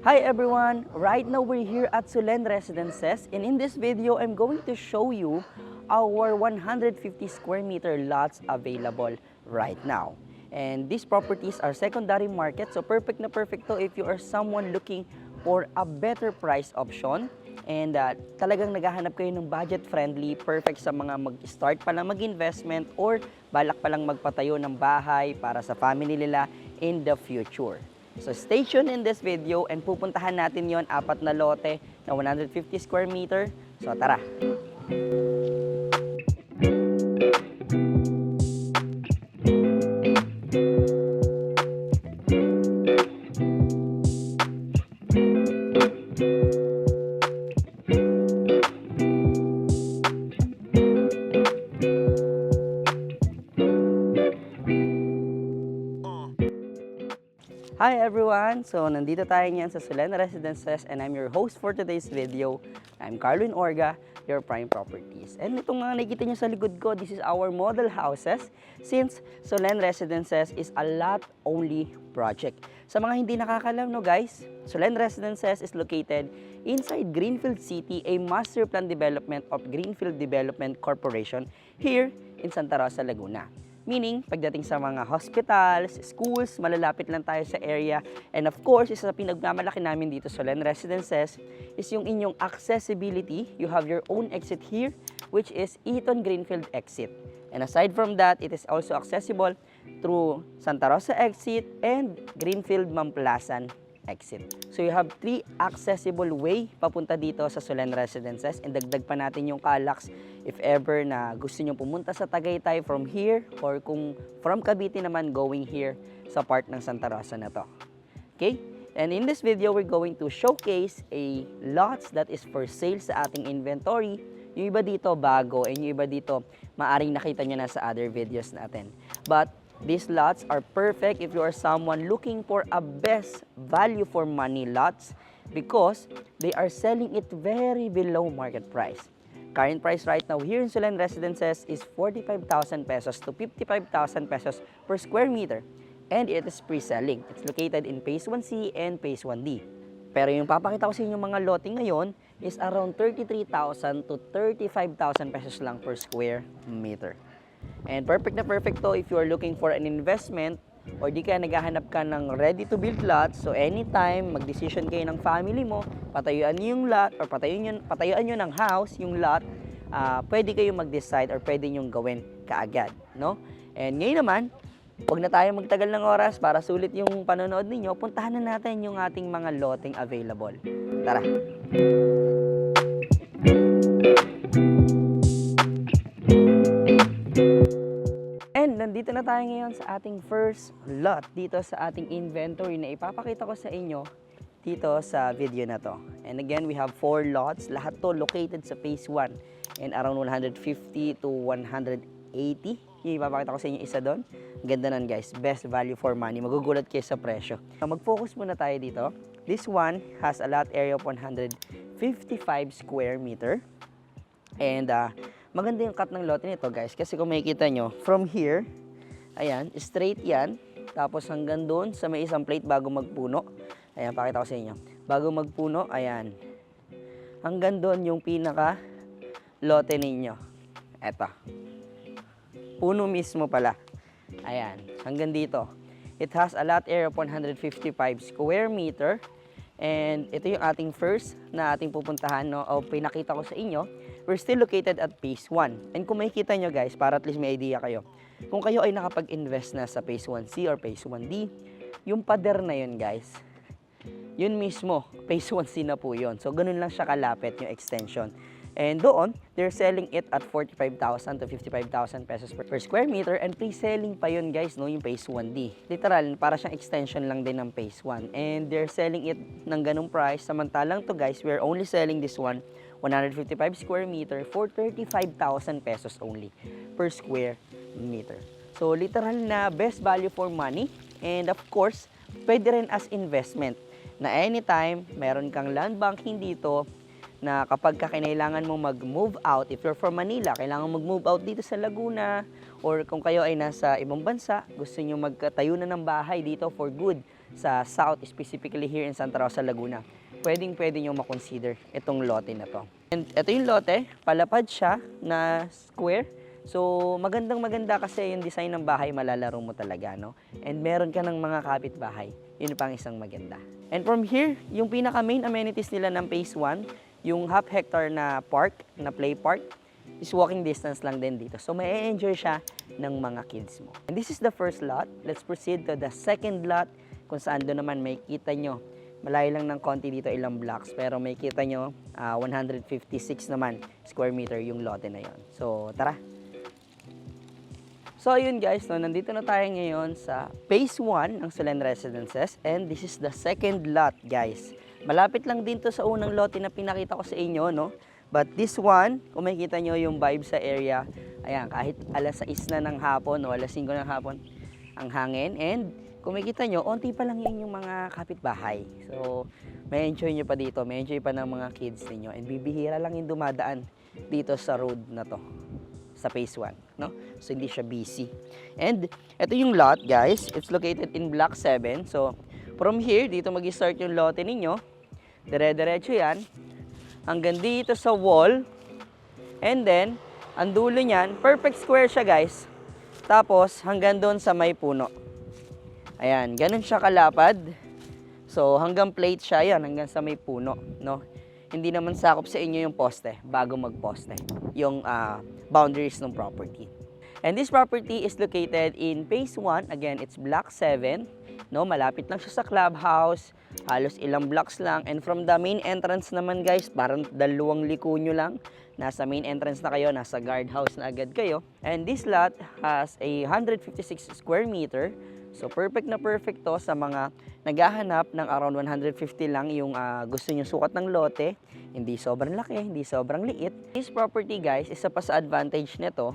Hi everyone! Right now we're here at Solen Residences, and in this video I'm going to show you our 150 square meter lots available right now. And these properties are secondary market, so perfect na perfect to if you are someone looking for a better price option and talagang naghahanap kayo ng budget friendly, perfect sa mga mag-start pa lang mag-investment or balak pa lang magpatayo ng bahay para sa family nila in the future. So stay tuned in this video and pupuntahan natin yon, 4 na lote na 150 square meter. So tara! Hi everyone! So nandito tayo ngayon sa Solen Residences and I'm your host for today's video. I'm Carlwin Orga, your Prime Properties. And itong mga nakikita nyo sa likod ko, this is our model houses since Solen Residences is a lot-only project. Sa mga hindi nakakalam no guys, Solen Residences is located inside Greenfield City, a master plan development of Greenfield Development Corporation here in Santa Rosa, Laguna. Meaning, pagdating sa mga hospitals, schools, malalapit lang tayo sa area. And of course, isa sa pinagmamalaki namin dito sa Solen Residences is yung inyong accessibility. You have your own exit here, which is Eaton Greenfield exit. And aside from that, it is also accessible through Santa Rosa exit and Greenfield Mamplasan exit. So you have 3 accessible way papunta dito sa Solen Residences, and dagdag pa natin yung Calax if ever na gusto nyo pumunta sa Tagaytay from here, or kung from Cavite naman going here sa part ng Santa Rosa na to. Okay? And in this video, we're going to showcase a lots that is for sale sa ating inventory. Yung iba dito bago, and yung iba dito maaring nakita nyo na sa other videos natin. But these lots are perfect if you are someone looking for a best value for money lots because they are selling it very below market price. Current price right now here in Solen Residences is 45,000 pesos to 55,000 pesos per square meter, and it is pre-selling. It's located in Phase 1C and Phase 1D. Pero yung papakita ko sa inyo mga lote ngayon is around 33,000 to 35,000 pesos lang per square meter. And perfect na perfect to if you are looking for an investment or di kaya naghahanap ka ng ready to build lot. So anytime mag-decision kayo ng family mo, patayuan nyo yung lot or patayuan nyo ng house yung lot, pwede kayo mag-decide or pwede nyo gawin kaagad, no? And ngayon naman, huwag na tayo magtagal ng oras para sulit yung panonood ninyo. Puntahan na natin yung ating mga loteng available. Tara! And nandito na tayo ngayon sa ating first lot dito sa ating inventory na ipapakita ko sa inyo dito sa video na to. And again, we have 4 lots. Lahat to located sa Phase 1 and around 150 to 180. Yung ipapakita ko sa inyo isa doon. Ganda nun guys. Best value for money. Magugulat kayo sa presyo. Mag-focus muna tayo dito. This one has a lot area of 155 square meter. And maganda yung cut ng lote nito guys, kasi kung makikita nyo, from here, ayan, straight yan, tapos hanggang doon sa may isang plate bago magpuno. Ayan, pakita ko sa inyo. Bago magpuno, ayan. Hanggang doon yung pinaka lote ninyo. Eto. Puno mismo pala. Ayan, hanggang dito. It has a lot area of 155 square meter. And ito yung ating first na ating pupuntahan, no, o pinakita ko sa inyo. We're still located at Phase 1. And kung makikita nyo guys, para at least may idea kayo, kung kayo ay nakapag-invest na sa Phase 1C or Phase 1D, yung pader na yun guys, yun mismo, Phase 1C na po yun. So ganun lang siya kalapit yung extension. And doon, they're selling it at 45,000 to 55,000 pesos per square meter, and pre-selling pa yun guys, no, yung Phase 1D. Literal, para siyang extension lang din ng Phase 1. And they're selling it ng ganung price. Samantalang to guys, we're only selling this one 155 square meter for 35,000 pesos only per square meter. So literal na best value for money, and of course, pwede rin as investment na anytime meron kang land banking dito na kapag kinailangan mo mag-move out, if you're from Manila, kailangan mag-move out dito sa Laguna, or kung kayo ay nasa ibang bansa, gusto nyo magtayo na ng bahay dito for good sa South, specifically here in Santa Rosa, Laguna, pwede nyo makonsider itong lote na to. And ito yung lote, palapad siya na square. So, maganda kasi yung design ng bahay, malalaro mo talaga, no? And meron ka ng mga kapitbahay. Yun pang isang maganda. And from here, yung pinaka main amenities nila ng Phase 1, yung half hectare na park, na play park, is walking distance lang din dito. So, may enjoy siya ng mga kids mo. And this is the first lot. Let's proceed to the second lot, kung saan doon naman may kita nyo. Malayo lang ng konti dito, ilang blocks, pero may kita nyo, 156 naman square meter yung lote na yon. So, tara! So, ayun guys, no, nandito na tayo ngayon sa Phase 1 ng Solen Residences, and this is the second lot, guys. Malapit lang din to sa unang lote na pinakita ko sa inyo, no? But this one, kung makikita nyo yung vibe sa area, ayan, kahit alas 6 na ng hapon o alas 5 ng hapon, ang hangin. And kung makikita nyo, onti pa lang yan yung mga kapitbahay. So, may enjoy nyo pa dito, may enjoy pa ng mga kids ninyo. And bibihira lang yung dumadaan dito sa road na to, sa Phase 1, no? So, hindi siya busy. And ito yung lot, guys. It's located in Block 7. So, from here, dito mag-start yung lote ninyo. Dire-diretso yan hanggang dito sa wall, and then ang dulo niyan, perfect square siya guys, tapos hanggang doon sa may puno. Ayan, ganun siya kalapad. So hanggang plate siya yan, hanggang sa may puno, no? Hindi naman sakop sa inyo yung poste bago magposte, yung boundaries ng property. And this property is located in Phase 1. Again, it's Block 7. No, malapit lang siya sa clubhouse, halos ilang blocks lang. And from the main entrance naman guys, parang 2 liko nyo lang. Nasa main entrance na kayo, nasa guardhouse na agad kayo. And this lot has a 156 square meter. So perfect na perfect to sa mga naghahanap ng around 150 lang yung gusto nyo sukat ng lote. Hindi sobrang laki, hindi sobrang liit. This property guys, isa pa sa advantage nito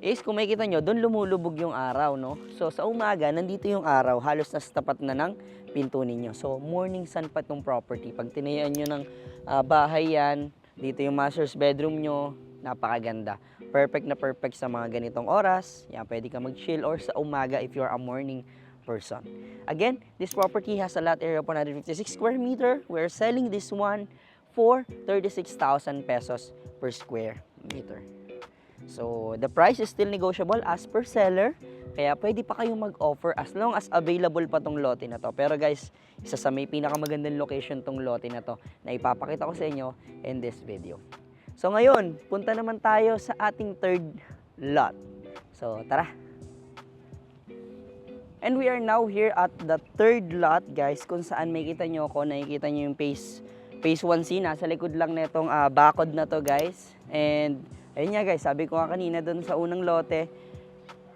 is kung makikita nyo, doon lumulubog yung araw, no? So, sa umaga, nandito yung araw, halos nasa tapat na ng pinto ninyo. So, morning sun pa itong property. Pag tinayaan nyo ng bahay yan, dito yung master's bedroom nyo, napakaganda. Perfect na perfect sa mga ganitong oras. Yan, pwede ka mag-chill or sa umaga if you're a morning person. Again, this property has a lot area of 156 square meter. We're selling this one for 36,000 pesos per square meter. So, the price is still negotiable as per seller. Kaya pwede pa kayong mag-offer as long as available pa tong lote na to. Pero guys, isa sa may pinakamagandang location tong lote na to na ipapakita ko sa inyo in this video. So ngayon, punta naman tayo sa ating third lot. So, tara! And we are now here at the third lot, guys, kung saan makikita nyo ako, nakikita nyo yung Phase 1C. Nasa likod lang na itong bakod na to, guys. And ayun nga guys, sabi ko nga kanina doon sa unang lote,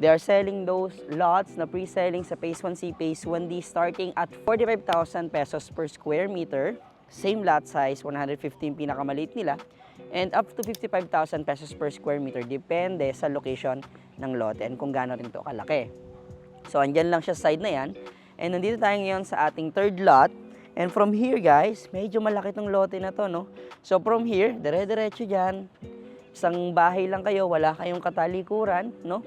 they are selling those lots na pre-selling sa Phase 1C, Phase 1D starting at 45,000 pesos per square meter. Same lot size, 115 pinakamaliit nila. And up to 55,000 pesos per square meter. Depende sa location ng lote and kung gaano rin ito kalaki. So, andyan lang siya side na yan. And nandito tayo ngayon sa ating third lot. And from here guys, medyo malaki tong lote na to, no? So, from here, dire-diretso dyan. Isang bahay lang kayo, wala kayong katalikuran, no?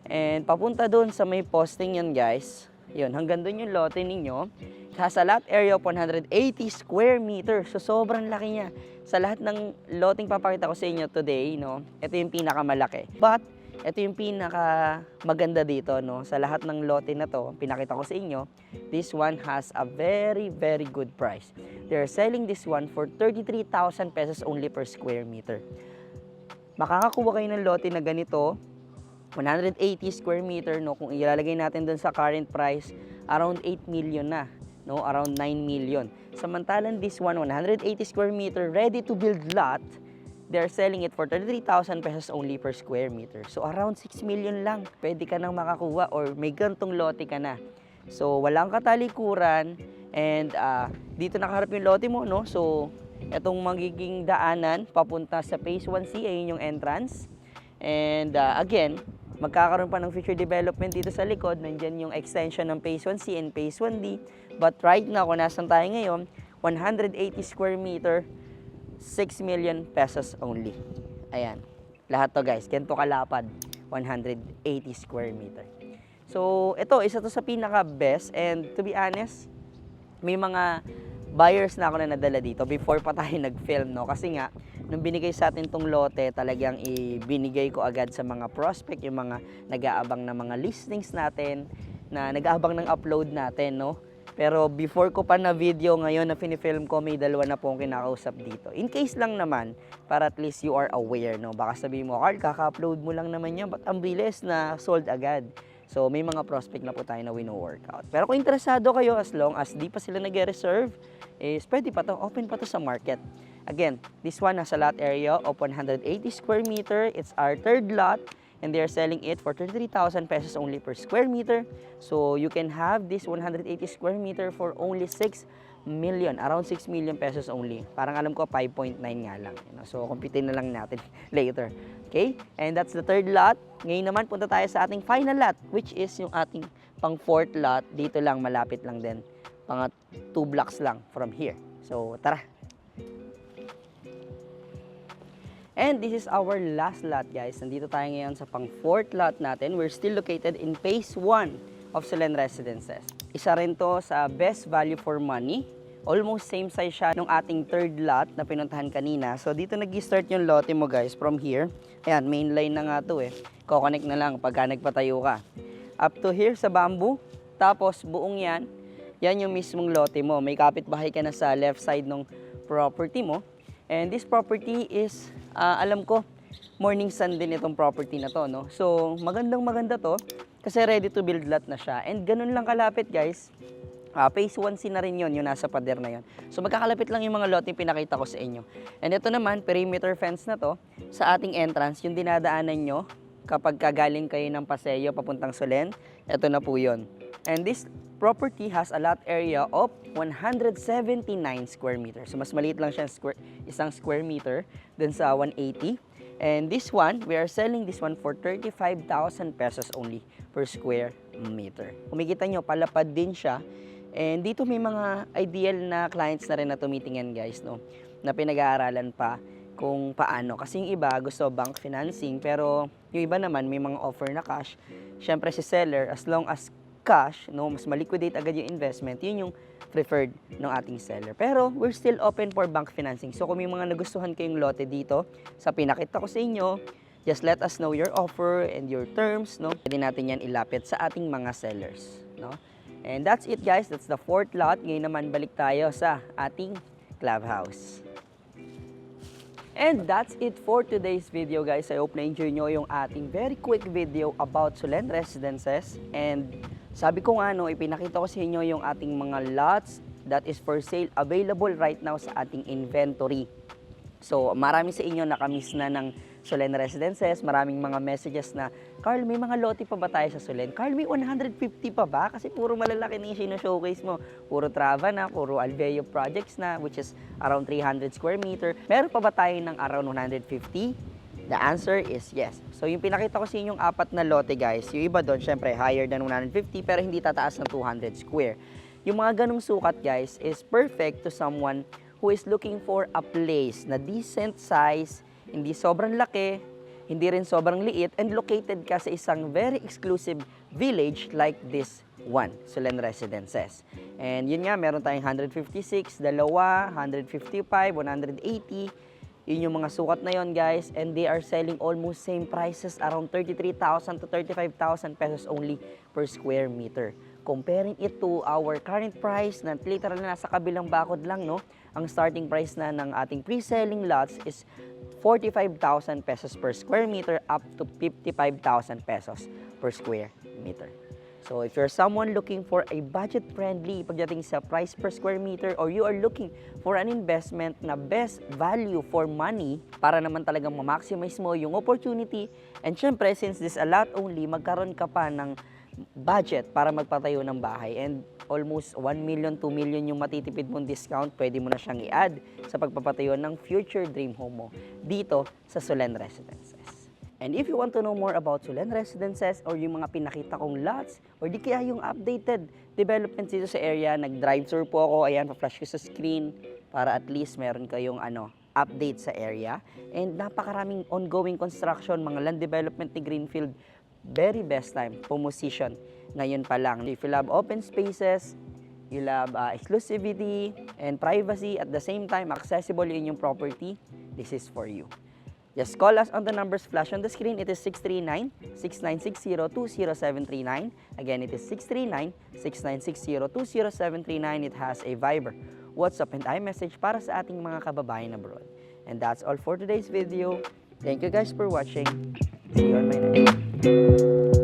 And papunta doon sa may posting yan, guys. Yun, hanggang doon yung lote ninyo. It has a lot area of 180 square meters. So, sobrang laki niya. Sa lahat ng loteng papakita ko sa inyo today, no? Ito yung pinakamalaki. But, ito yung pinaka maganda dito, no? Sa lahat ng lote na to, pinakita ko sa inyo, this one has a very, very good price. They're selling this one for 33,000 pesos only per square meter. Makakakuha kayo ng lote na ganito, 180 square meter, no? Kung ilalagay natin dun sa current price, around 8 million na, no? Around 9 million. Samantalang this one, 180 square meter, ready to build lot, they're selling it for 33,000 pesos only per square meter. So around 6 million lang, pwede ka nang makakuha or may gantong lote ka na. So walang katalikuran and dito nakaharap yung lote mo, no? So itong magiging daanan papunta sa Phase 1C, ayun yung entrance. And again, magkakaroon pa ng future development dito sa likod. Nandyan yung extension ng Phase 1C and Phase 1D. But right now, kung nasan tayo ngayon, 180 square meter, 6 million pesos only. Ayan. Lahat to guys, ganito kalapad, 180 square meter. So, ito, isa to sa pinaka-best. And to be honest, may mga buyers na ako na nadala dito before pa tayo nag-film, no? Kasi nga, nung binigay sa atin tong lote, talagang ibinigay ko agad sa mga prospect, yung mga nag-aabang na mga listings natin, na nag-aabang ng upload natin, no? Pero before ko pa na video ngayon na finifilm ko, may dalawa na pong kinakausap dito. In case lang naman, para at least you are aware, no? Baka sabihin mo, Carl, kaka-upload mo lang naman yan, ba't ang bilis na sold agad? So, may mga prospect na po tayo na wino-workout. Pero kung interesado kayo, as long as di pa sila nag-reserve, is pwede pa to, open pa to sa market. Again, this one has a lot area of 180 square meter. It's our third lot, and they are selling it for 33,000 pesos only per square meter. So, you can have this 180 square meter for only 6 million, around 6 million pesos only. Parang alam ko, 5.9 nga lang. So, computein na lang natin later. Okay? And that's the third lot. Ngayon naman, punta tayo sa ating final lot, which is yung ating pang fourth lot. Dito lang, malapit lang din. Pang 2 blocks lang from here. So, tara! And this is our last lot, guys. Nandito tayo ngayon sa pang fourth lot natin. We're still located in phase 1 of Solen Residences. Isa rin to sa best value for money. Almost same size siya nung ating third lot na pinuntahan kanina. So dito nag-start yung lote mo, guys, from here. Ayan, main line na nga to eh. Ko-connect na lang pagka nagpatayo ka. Up to here sa bamboo. Tapos buong yan, yan yung mismong lote mo. May kapitbahay ka na sa left side ng property mo. And this property is, alam ko, morning sun din itong property na to, no? So, magandang-maganda to kasi ready to build lot na siya. And ganun lang kalapit, guys. Phase 1C na rin yun, yung nasa pader na yun. So, magkakalapit lang yung mga lot yung pinakita ko sa inyo. And ito naman, perimeter fence na to, sa ating entrance, yung dinadaanan nyo kapag kagaling kayo ng Paseo papuntang Solen, ito na po yun. And this property has a lot area of 179 square meters. So, mas maliit lang siya isang square meter dun sa 180. And this one, we are selling this one for 35,000 pesos only per square meter. Kumikita nyo, palapad din siya. And dito may mga ideal na clients na rin na tumitingin, guys, no? Na pinag-aaralan pa kung paano. Kasi yung iba gusto bank financing, pero yung iba naman may mga offer na cash. Siyempre si seller, as long as cash, no, mas maliquidate agad yung investment, yun yung preferred ng ating seller. Pero we're still open for bank financing. So kung may mga nagustuhan kayong lote dito sa pinakita ko sa inyo, just let us know your offer and your terms, no? Pwede natin yan ilapit sa ating mga sellers, no? And that's it, guys. That's the fourth lot. Ngayon naman balik tayo sa ating clubhouse. And that's it for today's video, guys. I hope na-enjoy nyo yung ating very quick video about Solen Residences. And sabi ko nga, no, ipinakita ko sa inyo yung ating mga lots that is for sale available right now sa ating inventory. So, marami sa inyo nakamiss na ng Solen Residences. Maraming mga messages na, Carl, may mga lote pa ba tayo sa Solen? Carl, may 150 pa ba? Kasi puro malalaki na yung sino-showcase mo. Puro Trava na, puro Alveo projects na, which is around 300 square meter. Meron pa ba tayo ng around 150? The answer is yes. So, yung pinakita ko sa inyong 4 na lote, guys, yung iba doon, syempre, higher than 150, pero hindi tataas ng 200 square. Yung mga ganong sukat, guys, is perfect to someone who is looking for a place na decent size, hindi sobrang laki, hindi rin sobrang liit, and located ka sa isang very exclusive village like this one, Solen Residences. And yun nga, meron tayong 156, dalawa, 155, 180, yun yung mga sukat na yun, guys, and they are selling almost same prices, around 33,000 to 35,000 pesos only per square meter. Comparing it to our current price na literal na nasa kabilang bakod lang, no? Ang starting price na ng ating pre-selling lots is 45,000 pesos per square meter up to 55,000 pesos per square meter. So if you're someone looking for a budget-friendly pagdating sa price per square meter, or you are looking for an investment na best value for money para naman talagang ma-maximize mo yung opportunity, and syempre since this a lot only, magkaroon ka pa ng budget para magpatayo ng bahay, and almost 1 million, 2 million yung matitipid mong discount, pwede mo na siyang i-add sa pagpapatayo ng future dream home mo dito sa Solen Residences. And if you want to know more about Solen Residences or yung mga pinakita kong lots or di kaya yung updated developments dito sa area, nag-drive tour po ako, ayan, pa-flash ko sa screen para at least meron kayong update sa area. And napakaraming ongoing construction, mga land development ni Greenfield, very best time, position ngayon pa lang. If you love open spaces, you'll have exclusivity and privacy. At the same time, accessible yung inyong property. This is for you. Just call us on the numbers flash on the screen. It is 639-6960-20739. Again, it is 639-6960-20739. It has a Viber, WhatsApp, and iMessage para sa ating mga kababayan abroad. And that's all for today's video. Thank you guys for watching. See you on my next video.